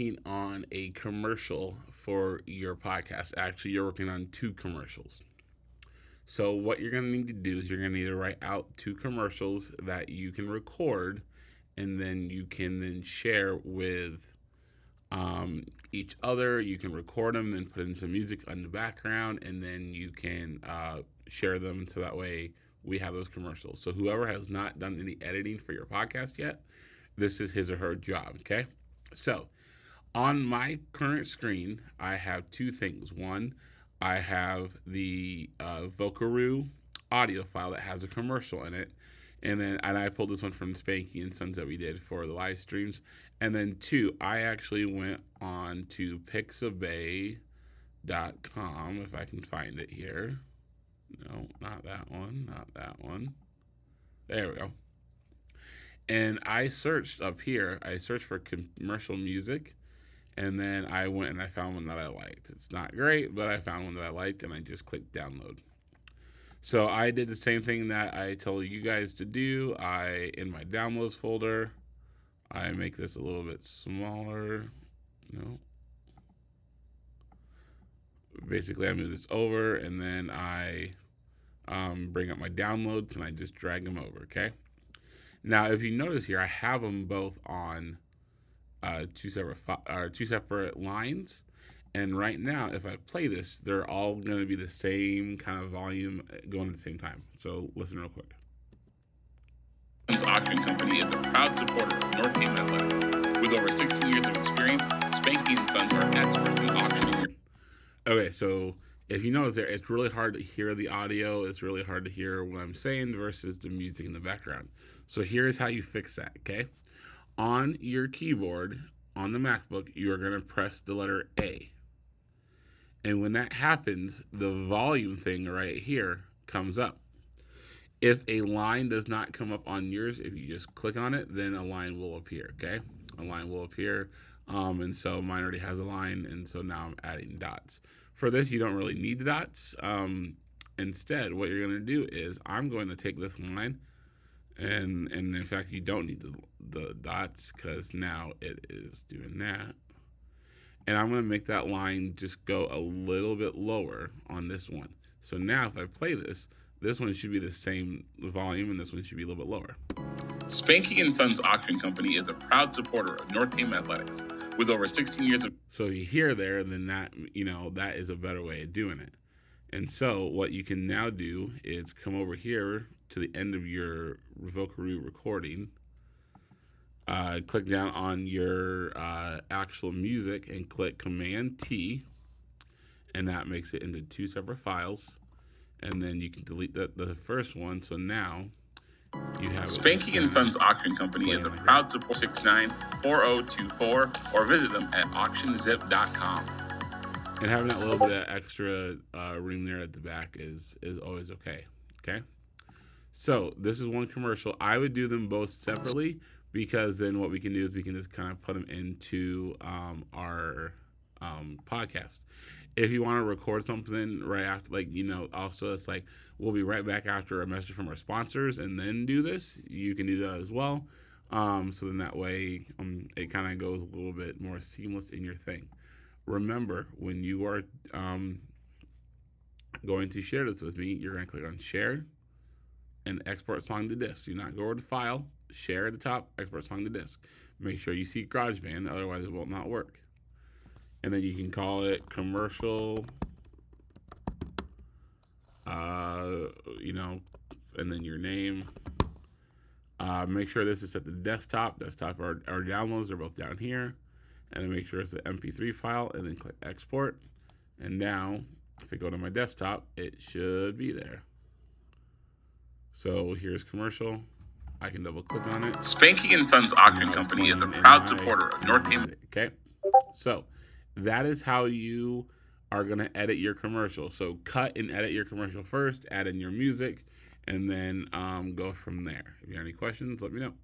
working on a commercial for your podcast. Actually, you're working on 2 commercials. So what you're going to need to do is you're going to need to write out 2 commercials that you can record, and then you can then share with each other. You can record them, then put in some music on the background, and then you can share them so that way we have those commercials. So whoever has not done any editing for your podcast yet, this is his or her job, okay? So on my current screen, I have 2 things. One, I have the Vocaroo audio file that has a commercial in it. And I pulled this one from Spanky and Sons that we did for the live streams. And then 2, I actually went on to pixabay.com, if I can find it here. No, not that one, not that one. There we go. And I searched up here, I searched for commercial music, and then I went and I found one that I liked. It's not great, but I found one that I liked, and I just clicked download. So I did the same thing that I tell you guys to do. In my downloads folder, I make this a little bit smaller. No. Basically, I move this over, and then I bring up my downloads, and I just drag them over, okay? Now, if you notice here, I have them both on 2 separate lines. And right now, if I play this, they're all going to be the same kind of volume going at the same time. So listen real quick. Auction Company is a proud supporter of North Team Athletics. With over 16 years of experience, Spanky and Sons are experts in auctioning. Okay, so if you notice there, it's really hard to hear the audio. It's really hard to hear what I'm saying versus the music in the background. So here's how you fix that, okay? On your keyboard, on the MacBook, you are going to press the letter A. And when that happens, the volume thing right here comes up. If a line does not come up on yours, if you just click on it, then a line will appear, okay? A line will appear. And so mine already has a line, and so now I'm adding dots. For this, you don't really need the dots. Instead, what you're going to do is I'm going to take this line, and in fact, you don't need the dots because now it is doing that. And I'm going to make that line just go a little bit lower on this one. So now if I play this one should be the same volume, and this one should be a little bit lower. Spanky and Sons Auction Company is a proud supporter of North Team Athletics. With over 16 years of... So if you hear there, then that is a better way of doing it. And so what you can now do is come over here to the end of your Vocaroo recording, click down on your actual music and click Command T, and that makes it into 2 separate files. And then you can delete the first one. So now you have Spanky and Sons Auction Company is a proud supporter 694024, or visit them at auctionzip.com. And having that little bit of extra room there at the back is always okay. Okay. So this is one commercial. I would do them both separately, because then what we can do is we can just kind of put them into our podcast. If you want to record something right after, also it's like we'll be right back after a message from our sponsors and then do this, you can do that as well. So then that way it kind of goes a little bit more seamless in your thing. Remember, when you are going to share this with me, you're going to click on share and export song to disk. Do not go over to file, share at the top, export song to disk. Make sure you see GarageBand, otherwise it will not work. And then you can call it commercial, and then your name. Make sure this is at the desktop. Our downloads are both down here. And then make sure it's the MP3 file, and then click export. And now, if I go to my desktop, it should be there. So here's commercial. I can double click on it. Spanky and Sons Auction Company is a proud supporter of North Team. Okay, so that is how you are going to edit your commercial. So cut and edit your commercial first, add in your music, and then go from there. If you have any questions, let me know.